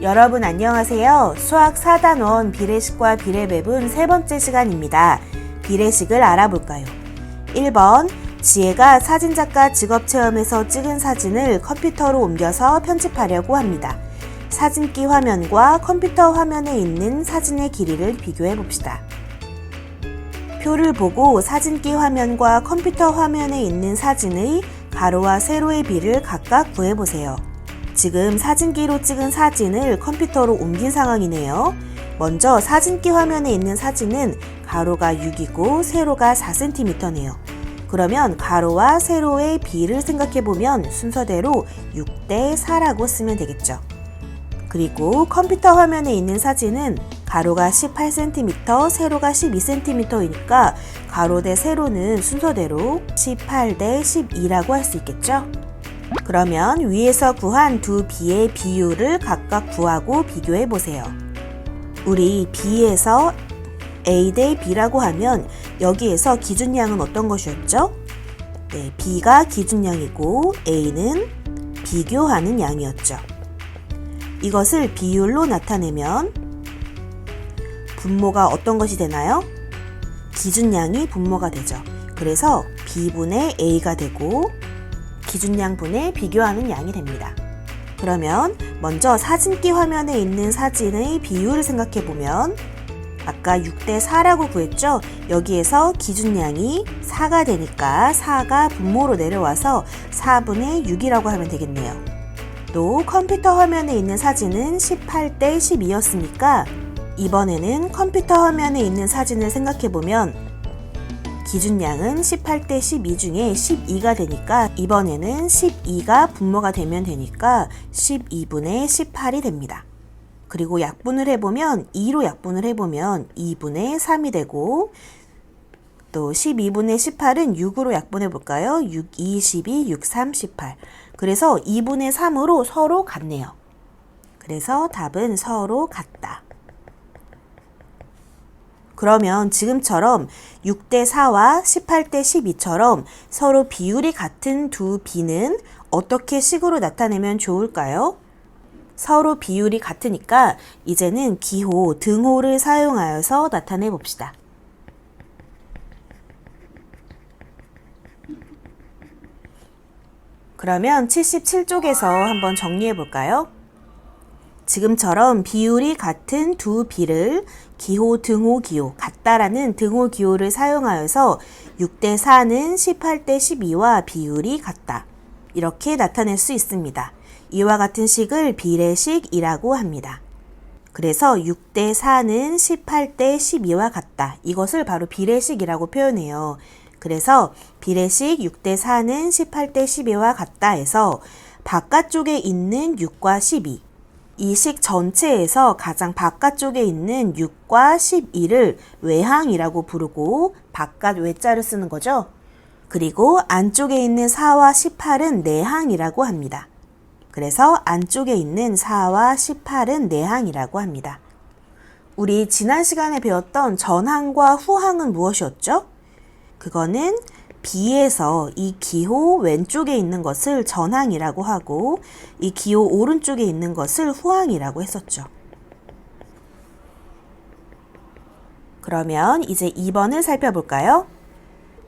여러분 안녕하세요. 수학 4단원 비례식과 비례배분 세 번째 시간입니다. 비례식을 알아볼까요? 1번, 지혜가 사진작가 직업체험에서 찍은 사진을 컴퓨터로 옮겨서 편집하려고 합니다. 사진기 화면과 컴퓨터 화면에 있는 사진의 길이를 비교해 봅시다. 표를 보고 사진기 화면과 컴퓨터 화면에 있는 사진의 가로와 세로의 비를 각각 구해보세요. 지금 사진기로 찍은 사진을 컴퓨터로 옮긴 상황이네요. 먼저 사진기 화면에 있는 사진은 가로가 6이고 세로가 4cm네요. 그러면 가로와 세로의 비를 생각해보면 순서대로 6대 4라고 쓰면 되겠죠. 그리고 컴퓨터 화면에 있는 사진은 가로가 18cm, 세로가 12cm이니까 가로 대 세로는 순서대로 18대 12라고 할 수 있겠죠? 그러면 위에서 구한 두 비의 비율을 각각 구하고 비교해 보세요. 우리 B에서 A 대 B라고 하면 여기에서 기준량은 어떤 것이었죠? 네, B가 기준량이고 A는 비교하는 양이었죠. 이것을 비율로 나타내면 분모가 어떤 것이 되나요? 기준량이 분모가 되죠. 그래서 B분의 A가 되고 기준량분의 비교하는 양이 됩니다. 그러면 먼저 사진기 화면에 있는 사진의 비율을 생각해보면 아까 6대 4라고 구했죠? 여기에서 기준량이 4가 되니까 4가 분모로 내려와서 4분의 6이라고 하면 되겠네요. 또 컴퓨터 화면에 있는 사진은 18대 12였으니까 이번에는 컴퓨터 화면에 있는 사진을 생각해보면 기준량은 18대 12 중에 12가 되니까 이번에는 12가 분모가 되면 되니까 12분의 18이 됩니다. 그리고 약분을 해보면 2로 약분을 해보면 2분의 3이 되고 또 12분의 18은 6으로 약분해 볼까요? 6, 2, 12, 6, 3, 18. 그래서 2분의 3으로 서로 같네요. 그래서 답은 서로 같다. 그러면 지금처럼 6대 4와 18대 12처럼 서로 비율이 같은 두 B는 어떻게 식으로 나타내면 좋을까요? 서로 비율이 같으니까 이제는 기호, 등호를 사용하여서 나타내 봅시다. 그러면 77쪽에서 한번 정리해 볼까요? 지금처럼 비율이 같은 두 B를 기호, 등호, 기호, 같다라는 등호, 기호를 사용하여서 6대 4는 18대 12와 비율이 같다. 이렇게 나타낼 수 있습니다. 이와 같은 식을 비례식이라고 합니다. 그래서 6대 4는 18대 12와 같다. 이것을 바로 비례식이라고 표현해요. 그래서 비례식 6대 4는 18대 12와 같다 해서 바깥쪽에 있는 6과 12, 이 식 전체에서 가장 바깥쪽에 있는 6과 12를 외항이라고 부르고 바깥 외자를 쓰는 거죠. 그리고 안쪽에 있는 4와 18은 내항이라고 합니다. 그래서 안쪽에 있는 4와 18은 내항이라고 합니다. 우리 지난 시간에 배웠던 전항과 후항은 무엇이었죠? 그거는 B에서 이 기호 왼쪽에 있는 것을 전항이라고 하고 이 기호 오른쪽에 있는 것을 후항이라고 했었죠. 그러면 이제 2번을 살펴볼까요?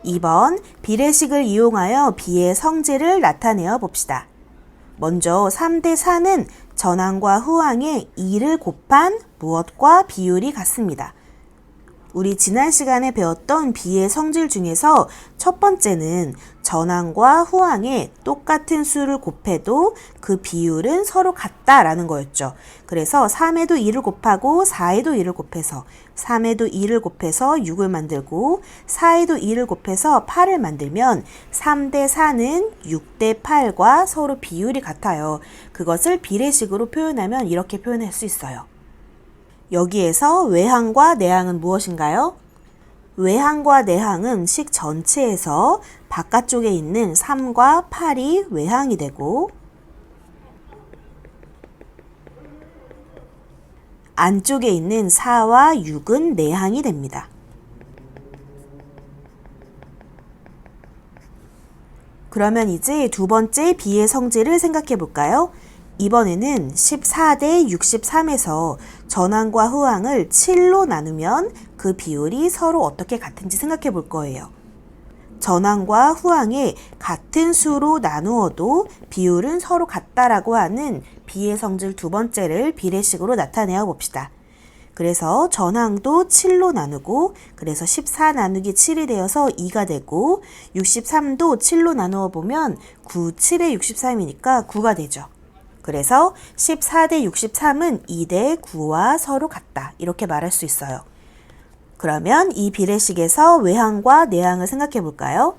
2번, 비례식을 이용하여 B의 성질을 나타내어 봅시다. 먼저 3대 4는 전항과 후항의 2를 곱한 무엇과 비율이 같습니다. 우리 지난 시간에 배웠던 B의 성질 중에서 첫 번째는 전항과 후항에 똑같은 수를 곱해도 그 비율은 서로 같다라는 거였죠. 그래서 3에도 2를 곱하고 4에도 2를 곱해서 3에도 2를 곱해서 6을 만들고 4에도 2를 곱해서 8을 만들면 3대 4는 6대 8과 서로 비율이 같아요. 그것을 비례식으로 표현하면 이렇게 표현할 수 있어요. 여기에서 외항과 내항은 무엇인가요? 외항과 내항은 식 전체에서 바깥쪽에 있는 3과 8이 외항이 되고 안쪽에 있는 4와 6은 내항이 됩니다. 그러면 이제 두 번째 B의 성질을 생각해 볼까요? 이번에는 14대 63에서 전항과 후항을 7로 나누면 그 비율이 서로 어떻게 같은지 생각해 볼 거예요. 전항과 후항에 같은 수로 나누어도 비율은 서로 같다라고 하는 비의 성질 두 번째를 비례식으로 나타내어 봅시다. 그래서 전항도 7로 나누고 그래서 14 나누기 7이 되어서 2가 되고 63도 7로 나누어 보면 9, 7에 63이니까 9가 되죠. 그래서 14대 63은 2대 9와 서로 같다. 이렇게 말할 수 있어요. 그러면 이 비례식에서 외항과 내항을 생각해 볼까요?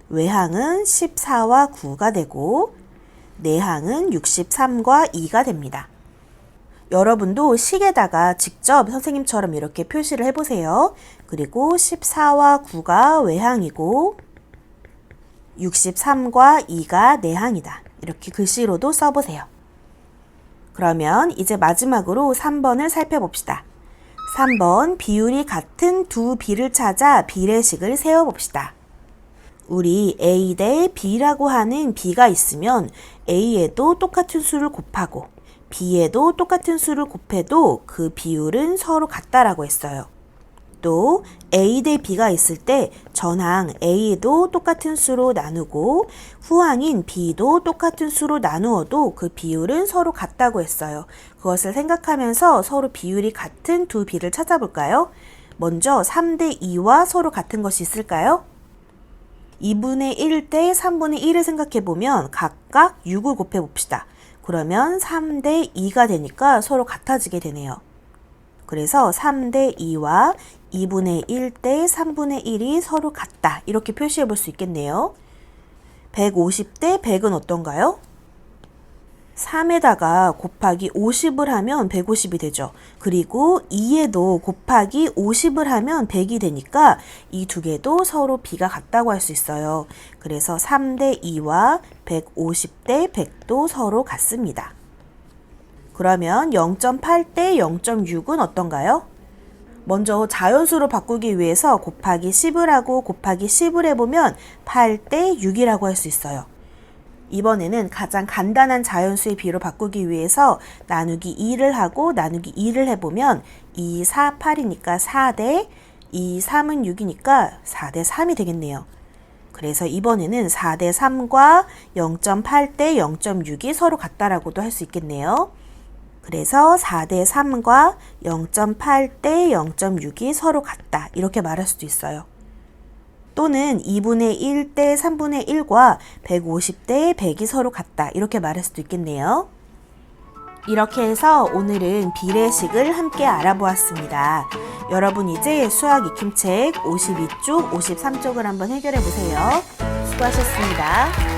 외항은 14와 9가 되고 내항은 63과 2가 됩니다. 여러분도 식에다가 직접 선생님처럼 이렇게 표시를 해보세요. 그리고 14와 9가 외항이고 63과 2가 내항이다. 이렇게 글씨로도 써보세요. 그러면 이제 마지막으로 3번을 살펴봅시다. 3번 비율이 같은 두 비를 찾아 비례식을 세워봅시다. 우리 A 대 B라고 하는 B가 있으면 A에도 똑같은 수를 곱하고 B에도 똑같은 수를 곱해도 그 비율은 서로 같다라고 했어요. 또 A 대 B가 있을 때 전항 A도 똑같은 수로 나누고 후항인 B도 똑같은 수로 나누어도 그 비율은 서로 같다고 했어요. 그것을 생각하면서 서로 비율이 같은 두 B를 찾아볼까요? 먼저 3대 2와 서로 같은 것이 있을까요? 2분의 1 대 3분의 1을 생각해보면 각각 6을 곱해봅시다. 그러면 3대 2가 되니까 서로 같아지게 되네요. 그래서 3대 2와 2분의 1 대 3분의 1이 서로 같다. 이렇게 표시해 볼 수 있겠네요. 150 대 100은 어떤가요? 3에다가 곱하기 50을 하면 150이 되죠. 그리고 2에도 곱하기 50을 하면 100이 되니까 이 두 개도 서로 비가 같다고 할 수 있어요. 그래서 3대 2와 150 대 100도 서로 같습니다. 그러면 0.8 대 0.6은 어떤가요? 먼저 자연수로 바꾸기 위해서 곱하기 10을 하고 곱하기 10을 해보면 8 대 6이라고 할 수 있어요. 이번에는 가장 간단한 자연수의 비로 바꾸기 위해서 나누기 2를 하고 나누기 2를 해보면 2, 4, 8이니까 4대 2, 3은 6이니까 4대 3이 되겠네요. 그래서 이번에는 4대 3과 0.8 대 0.6이 서로 같다라고도 할 수 있겠네요. 그래서 4대 3과 0.8 대 0.6이 서로 같다. 이렇게 말할 수도 있어요. 또는 2분의 1 대 3분의 1과 150 대 100이 서로 같다. 이렇게 말할 수도 있겠네요. 이렇게 해서 오늘은 비례식을 함께 알아보았습니다. 여러분 이제 수학 익힘책 52쪽, 53쪽을 한번 해결해 보세요. 수고하셨습니다.